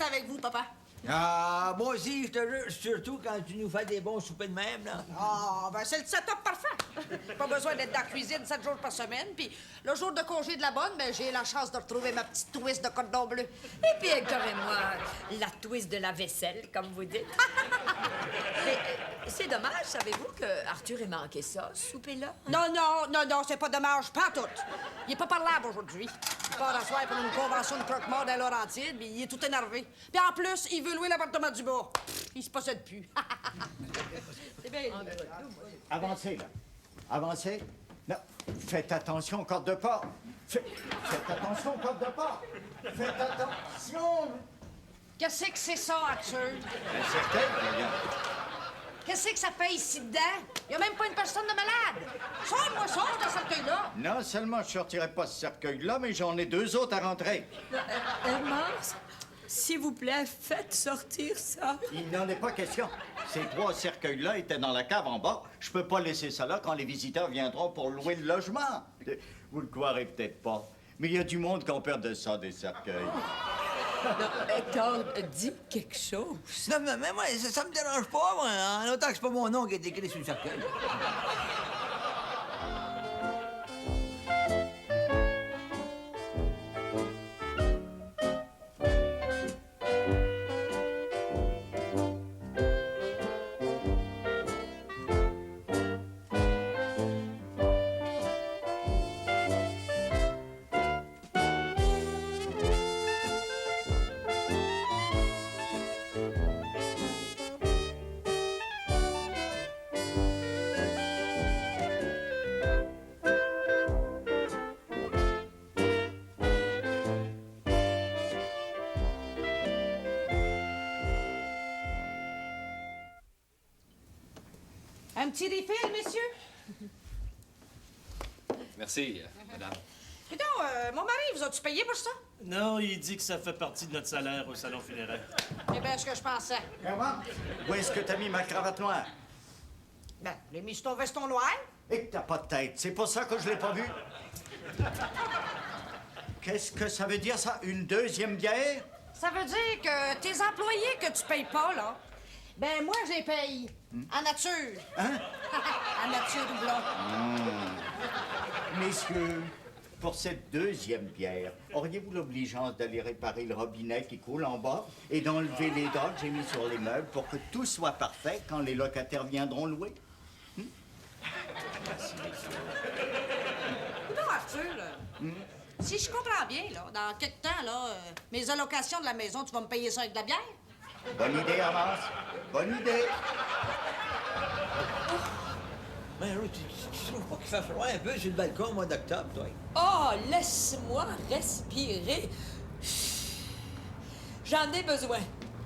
rester avec vous, papa. Ah, moi aussi, je te jure, surtout quand tu nous fais des bons soupers de même, là. Ah, ben c'est le setup parfait. Pas besoin d'être dans la cuisine 7 jours par semaine. Puis le jour de congé de la bonne, ben j'ai la chance de retrouver ma petite twist de cordon bleu. Et puis Hector et moi, la twist de la vaisselle, comme vous dites. Mais c'est dommage, savez-vous, que Arthur ait manqué ça, ce souper-là? Non, c'est pas dommage, pas tout. Il est pas parlable aujourd'hui. Il part à soir pour une convention de croque-mort dans Laurentide, puis il est tout énervé. Puis en plus, il veut louer l'appartement du bas. Il se possède plus. C'est bien. Avancez, là. Avancez. Non, faites attention aux cordes de porc. Faites attention aux cordes de porc. Faites attention. Qu'est-ce que c'est ça, Arthur? Un cercueil, regarde. Qu'est-ce que ça fait ici dedans? Il y a même pas une personne de malade. Sors-moi ça, dans ce cercueil-là. Non seulement je sortirai pas ce cercueil-là, mais j'en ai 2 autres à rentrer. Hermance, s'il vous plaît, faites sortir ça. Il n'en est pas question. Ces 3 cercueils-là étaient dans la cave en bas. Je peux pas laisser ça là quand les visiteurs viendront pour louer le logement. Vous le croirez peut-être pas, mais il y a du monde qui ont peur de ça, des cercueils. Non, Hector, dis quelque chose. Non, mais moi, ça me dérange pas, moi, en autant que c'est pas mon nom qui est écrit sur le cercueil. Un petit refill, messieurs? Merci, madame. Dis donc, mon mari, vous as-tu payé pour ça? Non, il dit que ça fait partie de notre salaire au salon funéraire. Eh bien, ce que je pensais. Comment? Où est-ce que t'as mis ma cravate noire? Ben, j'ai mis sur ton veston noir. Et que t'as pas de tête. C'est pour ça que je l'ai pas vu. Qu'est-ce que ça veut dire, ça? Une 2e bière? Ça veut dire que tes employés que tu payes pas, là, ben moi, je les paye. En nature. Hein? En nature ou blanc. Messieurs, pour cette 2e bière, auriez-vous l'obligeance d'aller réparer le robinet qui coule en bas et d'enlever les draps que j'ai mis sur les meubles pour que tout soit parfait quand les locataires viendront louer? Dis donc, Arthur, là, si je comprends bien, là, dans quelques temps, là, mes allocations de la maison, tu vas me payer ça avec de la bière? Bonne idée, Avance. Bonne idée. Mais là, tu trouves pas qu'il fait froid un peu sur le balcon au mois d'octobre, toi? Oh, laisse-moi respirer. J'en ai besoin.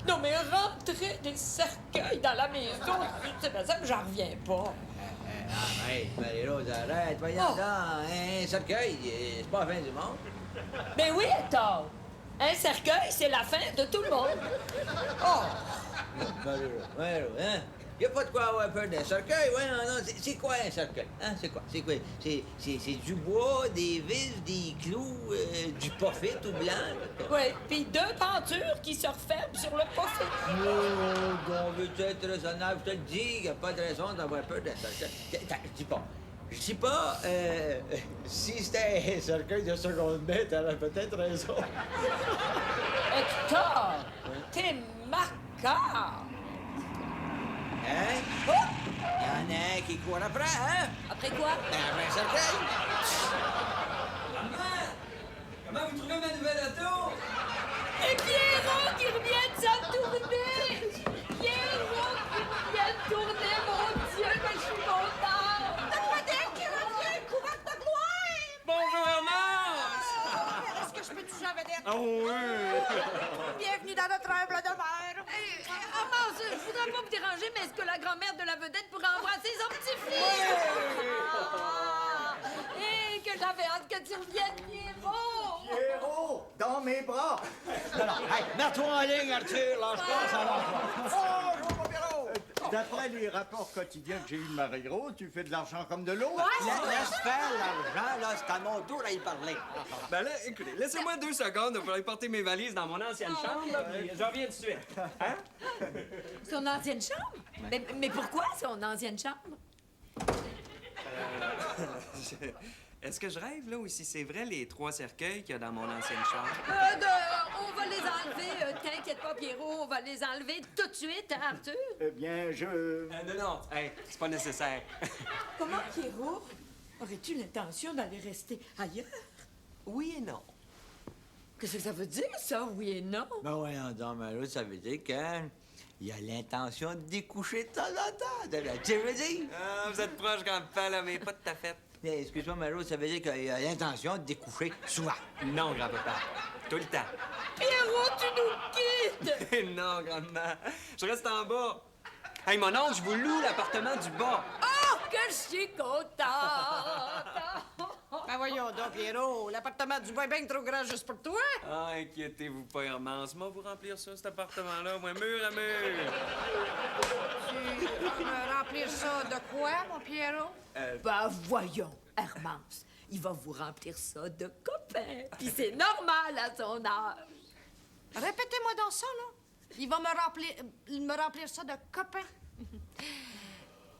Non, mais rentrer des cercueils dans la maison, c'est pas ça que j'en reviens pas. Arrête, Marie-Rose, arrête. Voyons donc, un cercueil, c'est pas la fin du monde. Mais oui, Hector. Un cercueil, c'est la fin de tout le monde. Oh! Marie-Rose, hein? Y a pas de quoi avoir peur d'un cercueil, ouais, non, c'est quoi un cercueil? Hein, c'est quoi? C'est quoi? C'est du bois, des vis, des clous, du poffit tout blanc. Oui, puis 2 pentures qui se referment sur le poffet. Oh, on veut être raisonnable, je te le dis, y a pas de raison d'avoir peur d'un cercueil. Je dis pas, si c'était un cercueil de seconde main, t'aurais peut-être raison. Hector, t'es macabre. Hein? Oh! Y en a un qui court après, hein? Après quoi? Ben, après un cercueil. Comment vous trouvez ma nouvelle auto? Et Pierrot qui revient de sa tournée! Pierrot qui revient de tourner, mon Dieu, que je suis contente! Mademoiselle qui revient, couverte de gloire! Bonjour, Hermance! Est-ce que je peux toucher la vedette? Oh oui! Bienvenue dans notre humble demeure. Hermance, je voudrais pas vous déranger, mais est-ce que la grand-mère de la vedette pourrait embrasser son petit-fils? Et que j'avais hâte que tu reviennes, Pierrot! Pierrot, dans mes bras. Non, hey, mets-toi en ligne, Arthur, lâche pas, ça va. Oh, je vois pas Pierrot. D'après les rapports quotidiens que j'ai eus de Marie-Rose, tu fais de l'argent comme de l'eau. Laisse faire l'argent, là, c'est à mon tour à y parler. Ben là, écoutez, laissez-moi 2 secondes, il faudrait porter mes valises dans mon ancienne chambre, là, puis je reviens tout de suite. Hein? Son ancienne chambre? Mais pourquoi son ancienne chambre? Est-ce que je rêve, là, ou si c'est vrai les 3 cercueils qu'il y a dans mon ancienne chambre? On va les enlever. T'inquiète pas, Pierrot, on va les enlever tout de suite, hein, Arthur? Eh bien, Non, hey, c'est pas nécessaire. Comment, Pierrot? Aurais-tu l'intention d'aller rester ailleurs? Oui et non. Qu'est-ce que ça veut dire, ça, oui et non? Ben voyons donc, Mario, ça veut dire qu'il a l'intention de découcher de temps en temps. Tu veux dire? Ah, vous êtes proche, grand-papa, là, mais pas de ta fête. Mais excuse-moi, Mario, ça veut dire qu'il a l'intention de découcher souvent. Non, grand-papa. Tout le temps. Pierrot, tu nous quittes! Non, grand-mère. Je reste en bas. Hey, mon oncle, je vous loue l'appartement du bas. Oh, que je suis contente! Ben voyons donc, Pierrot, l'appartement du bois est bien trop grand juste pour toi. Ah, inquiétez-vous pas, Hermance. Moi, vous remplir ça, cet appartement-là, moi, mur à mur. Tu vas me remplir ça de quoi, mon Pierrot? Ben voyons, Hermance, il va vous remplir ça de copains. Puis c'est normal à son âge. Répétez-moi donc ça, là. Il va me remplir ça de copains.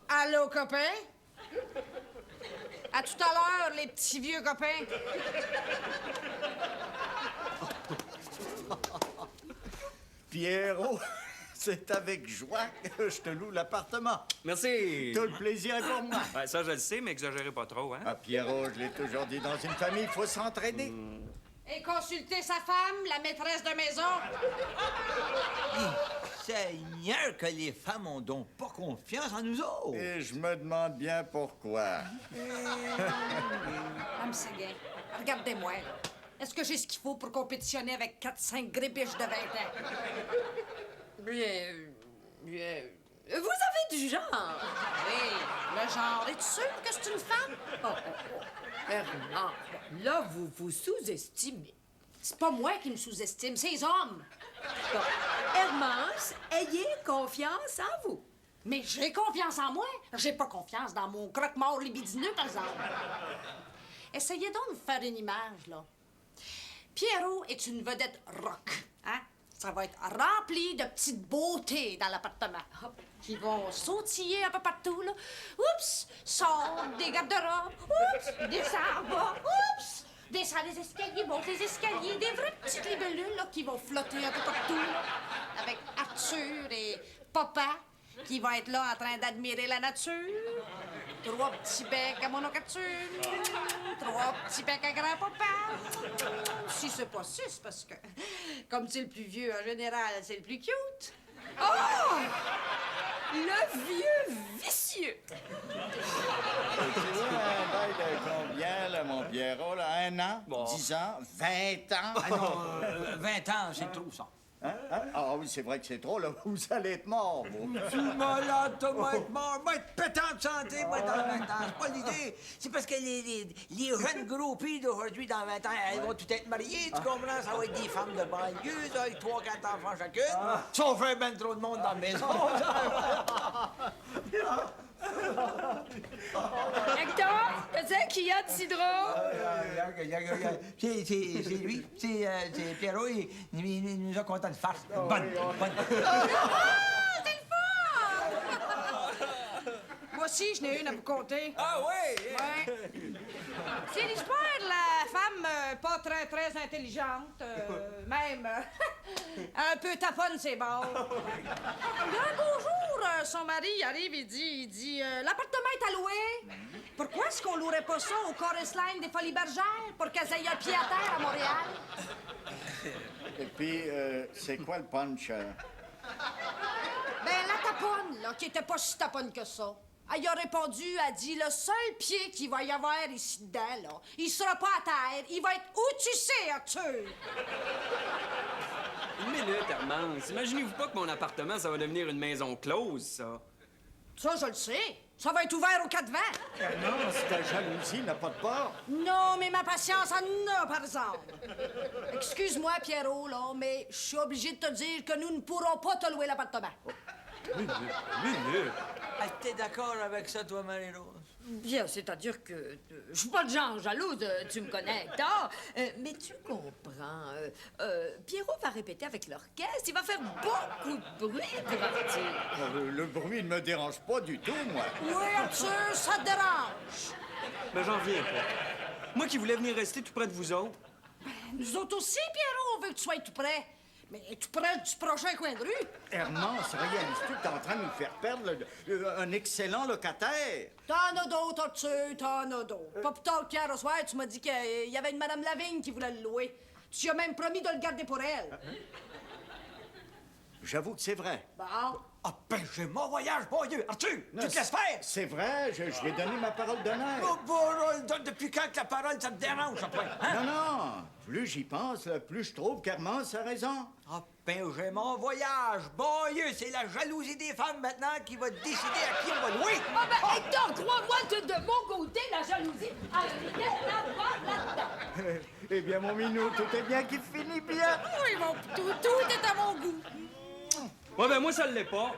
Allô, copains? À tout à l'heure, les petits vieux copains. Pierrot, c'est avec joie que je te loue l'appartement. Merci. Tout le plaisir est pour moi. Ouais, ça, je le sais, mais exagérez pas trop, hein? Ah, Pierrot, je l'ai toujours dit, dans une famille, il faut s'entraider. Et consulter sa femme, la maîtresse de maison. Seigneur, que les femmes ont donc pas confiance en nous autres. Et je me demande bien pourquoi. Madame Séguin, regardez-moi. Est-ce que j'ai ce qu'il faut pour compétitionner avec 4-5 grébiches de 20 ans? Bien. Vous avez du genre. Oui, le genre. Es-tu sûr que c'est une femme? Hermance, là, vous vous sous-estimez. C'est pas moi qui me sous-estime, c'est les hommes. Bon, Hermance, ayez confiance en vous. Mais j'ai confiance en moi. J'ai pas confiance dans mon croque-mort libidineux, par exemple. Essayez donc de me faire une image, là. Pierrot est une vedette rock, hein? Ça va être rempli de petites beautés dans l'appartement. Hop, qui vont sautiller un peu partout, là. Oups! Sortent des garde-robes. Oups! Descend en bas. Oups! Descend les escaliers, monte les escaliers. Des vraies petites libellules, là, qui vont flotter un peu partout, là. Avec Arthur et Papa, qui vont être là en train d'admirer la nature. 3 petits becs à monocature. 3 petits becs à grand-papa. Si c'est pas 6, parce que, comme c'est le plus vieux, en général, c'est le plus cute. Oh! Le vieux vicieux. Tu vois, un bail de combien, là, mon Pierrot, là? 1 an? Bon. 10 ans? 20 ans? Ah non, 20 ans, c'est trop, ça. Hein? Ah oui, c'est vrai que c'est trop, là. Vous allez être mort, vous. Tu es malade, toi, moi, être mort, moi, être pétant de santé, moi, dans 20 ans. C'est pas l'idée. C'est parce que les jeunes groupies d'aujourd'hui, dans 20 ans, elles vont toutes être mariées, tu comprends? Ça va être des femmes de banlieue, ça, avec 3-4 enfants chacune. Ça, on fait ben trop de monde dans la maison. Hector, qu'est-ce qu'il y a de si drôle? C'est lui, c'est Pierrot, il nous a content de farce. Bonne. Moi aussi, je n'ai une à vous conter. Ah oui! Ouais. C'est l'histoire de la femme pas très, très intelligente, même un peu taponne ses bords. Il y a un beau jour, son mari arrive et dit l'appartement est alloué. Pourquoi est-ce qu'on louerait pas ça au Chorus Line des Folies Bergères pour qu'elles aient un pied à terre à Montréal? Et puis, c'est quoi le punch? Ben, la taponne, là, qui était pas si taponne que ça. Elle a répondu, elle dit, le seul pied qu'il va y avoir ici dedans, là, il sera pas à terre, il va être où tu sais, Arthur. Une minute, Hermance. Imaginez-vous pas que mon appartement, ça va devenir une maison close, ça. Ça, je le sais. Ça va être ouvert aux 4 vents. Non, si ta jalousie n'a pas de port. Non, mais ma patience en a, par exemple. Excuse-moi, Pierrot, là, mais je suis obligé de te dire que nous ne pourrons pas te louer l'appartement. Minute. T'es d'accord avec ça, toi, Marie-Rose? Bien, c'est-à-dire que je suis pas de genre jalouse, tu me connais, Hector. Mais tu comprends, Pierrot va répéter avec l'orchestre, il va faire beaucoup de bruit pour Arthur. Le bruit ne me dérange pas du tout, moi. Oui, Arthur, ça te dérange. Ben, j'en reviens pas. Moi qui voulais venir rester tout près de vous autres. Nous autres aussi, Pierrot, on veut que tu sois tout près. Mais tout près du prochain coin de rue. Hermance, réalise-tu que t'es en train de nous faire perdre un excellent locataire? T'en as d'autres, Arthur, t'en as d'autres. Pas plus tard qu'hier au soir, tu m'as dit qu'il y avait une Madame Lavigne qui voulait le louer. Tu lui as même promis de le garder pour elle. J'avoue que c'est vrai. Bon. Ah, ben, j'ai mon voyage, bon Dieu! Arthur, tu te laisses faire! C'est vrai, je lui ai donné ma parole d'honneur. Oh, bon, depuis quand que la parole, ça te dérange, après? Hein? Non, plus j'y pense, plus je trouve qu'Hermance a raison. Ah, ben, j'ai mon voyage, bon Dieu! C'est la jalousie des femmes maintenant qui va décider à qui on va louer! Ah ben, Hector, crois-moi que de mon côté, la jalousie a rien à voir là-dedans. Eh bien, mon minou, tout est bien qui finit bien. Oui, mon pitou, tout est à mon goût. Ouais, ben, moi, ça l'est pas.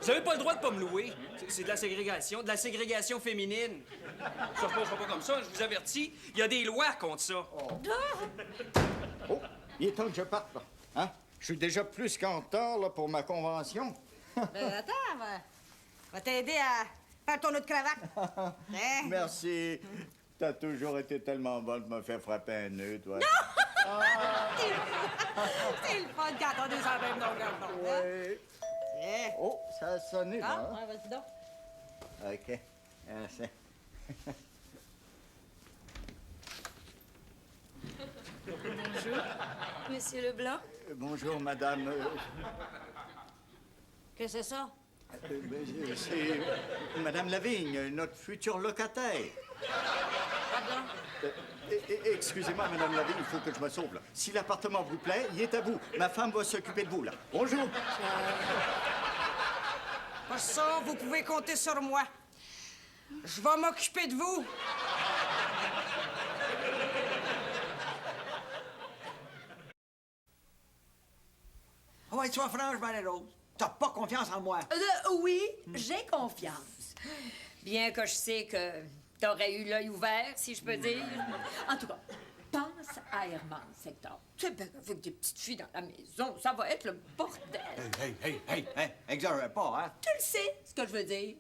Vous avez pas le droit de pas me louer. C'est de la ségrégation féminine. Ça se passera pas comme ça, je vous avertis. Il y a des lois contre ça. Oh, il est temps que je parte, là. Hein? Je suis déjà plus qu'en retard, là, pour ma convention. Ben, attends, va t'aider à faire ton nœud de cravate. Hein? Merci. T'as toujours été tellement bonne de me faire frapper un nœud, toi. C'est le fun quand on est sur la même longueur d'onde, hein? Oui. Tiens. Oh, ça a sonné, Ah, là. ouais, vas-y donc. Hein? OK. Merci. Monsieur Leblanc? Bonjour, madame. Qu'est-ce que c'est ça? C'est Madame Lavigne, notre future locataire. Pardon? Excusez-moi, Madame Lavigne, il faut que je me sauve, là. Si l'appartement vous plaît, il est à vous. Ma femme va s'occuper de vous, là. Bonjour. Pas ça, vous pouvez compter sur moi. Je vais m'occuper de vous. Ah ouais, sois franche, Marie-Rose. T'as pas confiance en moi. Oui, j'ai confiance. Bien que je sais que t'aurais eu l'œil ouvert, si je peux dire. En tout cas, pense à Hermance, Hector. C'est bien avec des petites filles dans la maison, ça va être le bordel. Hey, exagère pas, hein? Tu le sais, ce que je veux dire.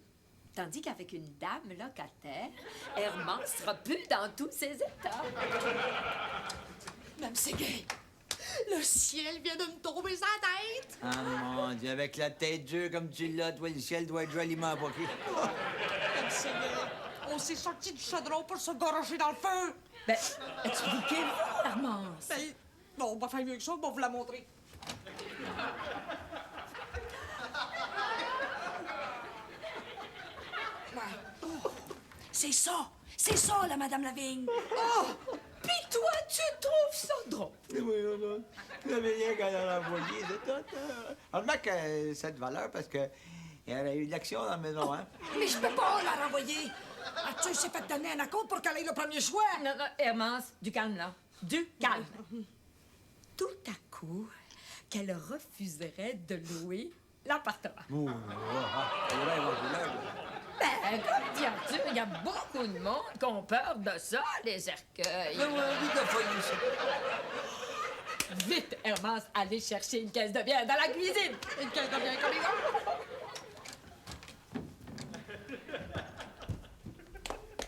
Tandis qu'avec une dame locataire, Hermance sera plus dans tous ses états. Même c'est gay. Le ciel vient de me tomber sur la tête. Ah, mon Dieu, avec la tête dure comme tu l'as, toi, le ciel doit être joliment bouqué. Même c'est gay. On s'est sorti du chaudron pour se gorocher dans le feu. Ben, as-tu vu quelle voix, Hermance? Ben, bon, on va faire mieux que ça, on va vous la montrer. Ouais. Oh, c'est ça, la Madame Lavigne. Oh! Pis toi, tu trouves ça drôle? Oui, non. Tu n'avais rien qu'à la envoyer, c'est tout. On remarque que ça a de valeur parce que il y a eu de l'action dans la maison, hein? Mais je peux pas la renvoyer. Arthur s'est fait donner un accord pour qu'elle ait le premier choix. Non, Hermance, du calme, là. Du calme. Tout à coup, qu'elle refuserait de louer l'appartement. Ben, comme dit Arthur, il y a beaucoup de monde qui ont peur de ça, les cercueils. Vite, Hermance, allez chercher une caisse de bière dans la cuisine. Une caisse de bière comme les gars.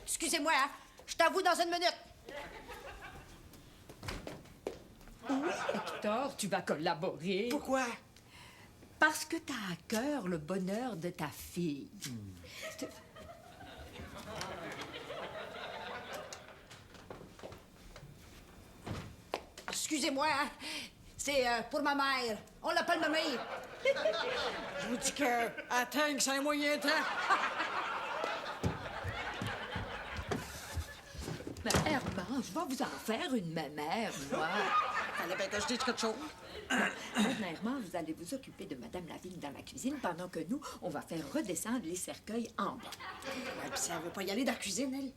Excusez-moi, hein. Je t'avoue dans une minute. Oui, Hector, tu vas collaborer. Pourquoi? Parce que t'as à cœur le bonheur de ta fille. Excusez-moi, hein. C'est pour ma mère. On l'appelle ma mère. Je vous dis que attends que c'est un moyen temps. Mais Hermance, je vais vous en faire une mémère, moi. Fallait bien que je dise quelque chose. Premièrement, vous allez vous occuper de Madame Lavigne dans la cuisine pendant que nous, on va faire redescendre les cercueils en bas. Ouais, puis ça veut pas y aller dans la cuisine, elle.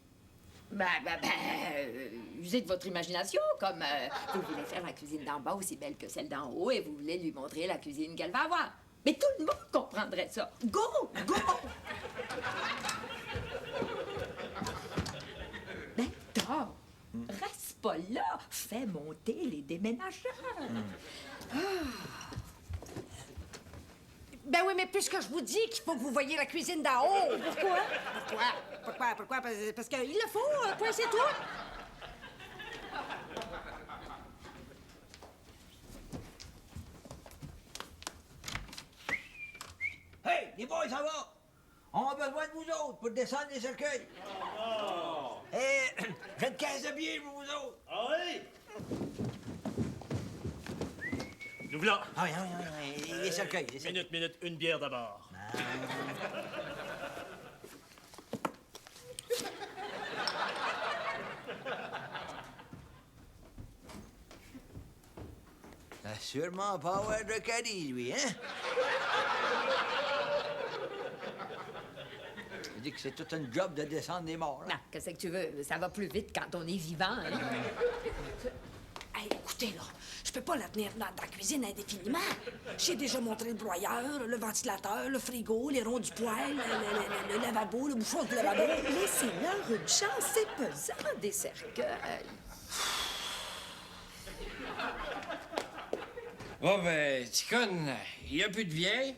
Usez de votre imagination, comme vous voulez faire la cuisine d'en bas aussi belle que celle d'en haut et vous voulez lui montrer la cuisine qu'elle va avoir. Mais tout le monde comprendrait ça. Go! Go! Ben, Hector, reste pas là. Fais monter les déménageurs. Ben oui, mais puisque je vous dis qu'il faut que vous voyiez la cuisine d'en haut. Pourquoi? Pourquoi? Parce qu'il le faut, point c'est tout. Hey, les boys, ça va? On a besoin de vous autres pour descendre les cercueils. Faites 15 de biais pour vous autres. Ah oui? Nous voilà. Ah oui, les cercueils, les cercueils. Minute, une bière d'abord. T'as sûrement pas avoir de caddie, lui, hein? Il dit que c'est tout un job de descendre des morts, Non, là. qu'est-ce que tu veux? Ça va plus vite quand on est vivant, hein? Hey, écoutez, là, je peux pas la tenir dans la cuisine indéfiniment. J'ai déjà montré le broyeur, le ventilateur, le frigo, les ronds du poêle, le lavabo, le bouchon du lavabo. Laissez-leur une chance, c'est pesant, des cercueils. Bon, ben, Ticone, il n'y a plus de vieilles.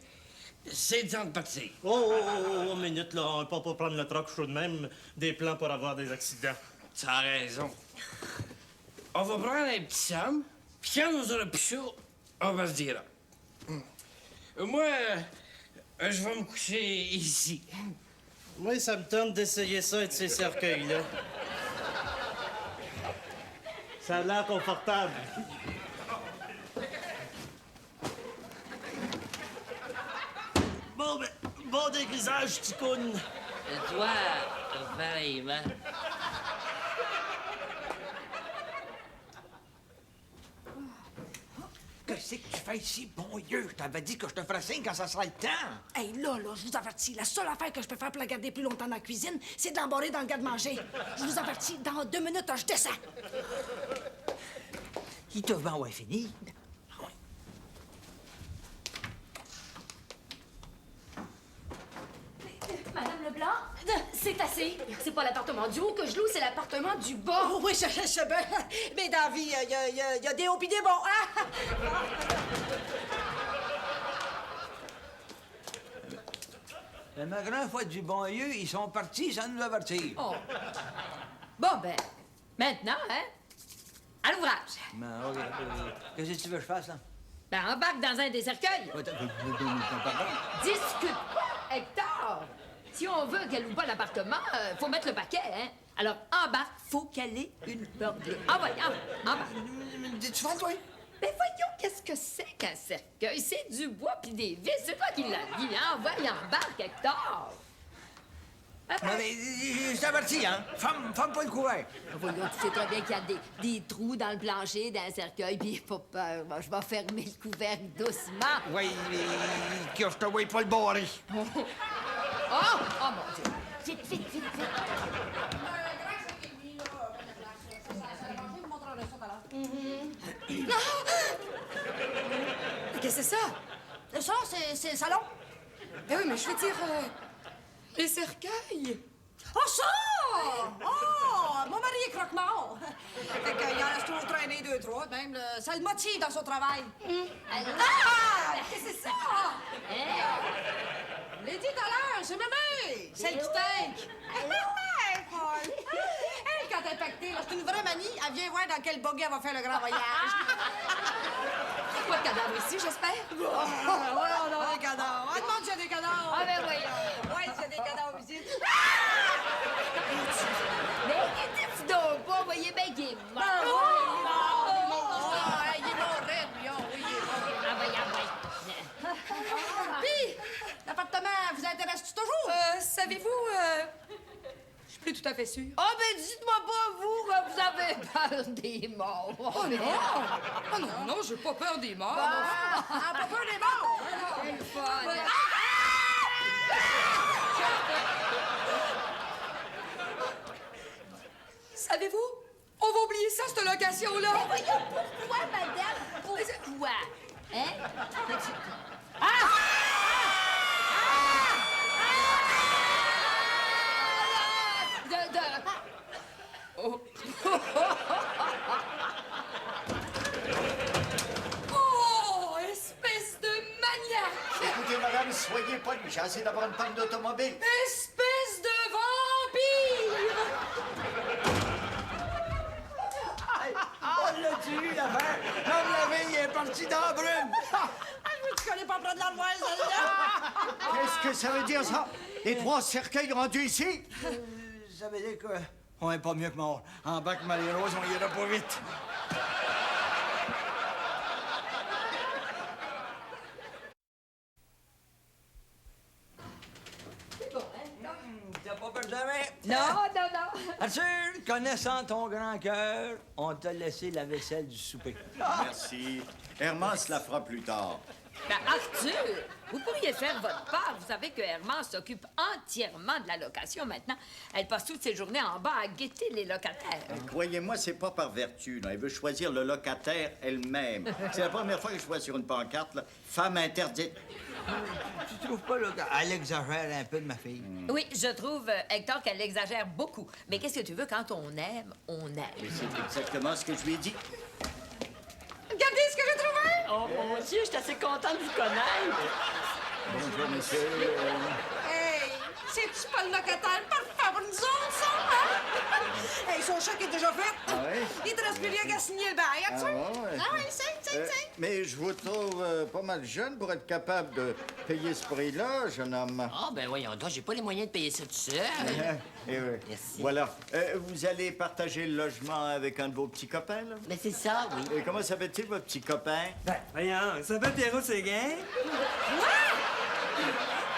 C'est le temps de partir. Oh, minute, là. On peut pas prendre le troc chaud de même. Des plans pour avoir des accidents. Tu as raison. On va prendre un petit somme, puis quand on aura plus chaud, on va se dire. Moi, je vais me coucher ici. Moi, ça me tente d'essayer ça et de ces cercueils-là. Ça a l'air confortable. Bon dégrisage, Ticoune. Et toi, pareillement. Qu'est-ce que tu fais ici, bon Dieu? Je t'avais dit que je te ferais signe quand ça sera le temps. Hey, là, je vous avertis, la seule affaire que je peux faire pour la garder plus longtemps dans la cuisine, c'est de l'embarrer dans le garde-manger. Je vous avertis, dans 2 minutes, je descends. Il te va, ouais, fini. Madame Leblanc, c'est assez. C'est pas l'appartement du haut que je loue, c'est l'appartement du bas. Oh, oui, je sais bien. Mais dans la vie, il y a des hauts pis des bons, hein? Le magrand fois du bon Dieu, ils sont partis sans nous avertir. Oh. Bon, ben, maintenant, hein? À l'ouvrage. Ben, OK. Qu'est-ce que tu veux que je fasse, là? Ben, embarque dans un des cercueils. Discute pas, Hector. Si on veut qu'elle loue pas l'appartement, faut mettre le paquet, hein? Alors, embarque, faut qu'elle ait une peur bleue. Embarque. Dis-tu fan, toi? Ben voyons, qu'est-ce que c'est qu'un cercueil? C'est du bois puis des vis. C'est toi qui l'as dit, hein? Envoie, embarque, Hector. Non, mais je t'avertis, hein? Femme pas le couvert. Voyons, tu sais très bien qu'il y a des trous dans le plancher d'un cercueil, puis pas peur. Moi, je vais fermer le couvercle doucement. Oui, que je te vois pas le barrer. Oh mon Dieu! Vite! Qu'est-ce que c'est ça? Ça, c'est le salon. Ben oui, mais je veux dire, les cercueils. Oh, ça! Oh! Mon mari est croque-mort. Fait qu'il en reste toujours traîné 2, 3, même. Ça le motive dans son travail. Ah! Qu'est-ce que c'est ça? Je l'ai dit tout à l'heure, c'est mémé! Celle qui tank! Ouais, Paul! Elle, quand elle est pactée, là, c'est une vraie manie. Elle vient voir dans quel buggy elle va faire le grand voyage. Pas de cadavre ici, j'espère. Ouais, on a des cadavres. On demande s'il y a des cadavres. Ah, ben voyons! Ouais, s'il y a des cadavres ici. Mais inquiétez-vous donc pas, voyez bien qu'il est mort! Il est mort, raide, lui. Oh, oui, il est mort. Ah, ouais. Puis, l'appartement vous intéresse-tu toujours? Savez-vous, je suis plus tout à fait sûre. Oh, ben dites-moi pas, vous, que vous avez peur des morts. Oh, non! Non, j'ai pas peur des morts. Ah, pas peur des morts! C'est le fun. Savez-vous, on va oublier ça, cette location-là. Voyons, pourquoi, madame? Pourquoi? Hein? Ah! c'est d'avoir une panne d'automobile. Espèce de vampire! On l'a tué, l'affaire! L'homme lavé, il est parti dans la brume! Tu connais pas près de l'armoire, celle-là? Qu'est-ce que ça veut dire, ça? Les 3 cercueils rendus ici? Ça veut dire qu'on est pas mieux que mort. En bac Marie-Rose, on ira pas vite. T'as pas peur jamais? Non. Arthur, connaissant ton grand cœur, on t'a laissé la vaisselle du souper. Merci. Hermance la fera plus tard. Ben, Arthur, vous pourriez faire votre part. Vous savez que Hermance s'occupe entièrement de la location maintenant. Elle passe toutes ses journées en bas à guetter les locataires. Croyez-moi, c'est pas par vertu. Là. Elle veut choisir le locataire elle-même. C'est la première fois que je vois sur une pancarte, là, femme interdite. Tu trouves pas, là, qu'elle exagère un peu de ma fille? Oui, je trouve, Hector, qu'elle exagère beaucoup. Mais qu'est-ce que tu veux? Quand on aime, on aime. Et c'est exactement ce que je lui ai dit. Regardez ce que j'ai trouvé! Oh, mon Dieu, je suis assez contente de vous connaître. Bonjour, monsieur. Hey, c'est-tu pas le locataire parfait pour nous autres, ça, hein? Hey, son chèque est déjà fait. Ah ouais? Il te reste plus rien qu'à signer le bail, hein, tu sais? ouais. Ah oui, c'est. Mais je vous trouve pas mal jeune pour être capable de payer ce prix-là, jeune homme. Ah, ben voyons donc, j'ai pas les moyens de payer ça tout seul. Eh oui. Merci. Voilà. Vous allez partager le logement avec un de vos petits copains, là? Mais c'est ça, oui. Et comment s'appelle-t-il, votre petit copain? Ben, voyons, ça s'appelle Pierrot Séguin.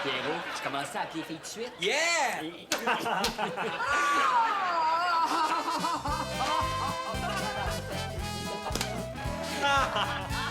Pierrot, je commençais à appeler les filles tout de suite. Yeah! Ah!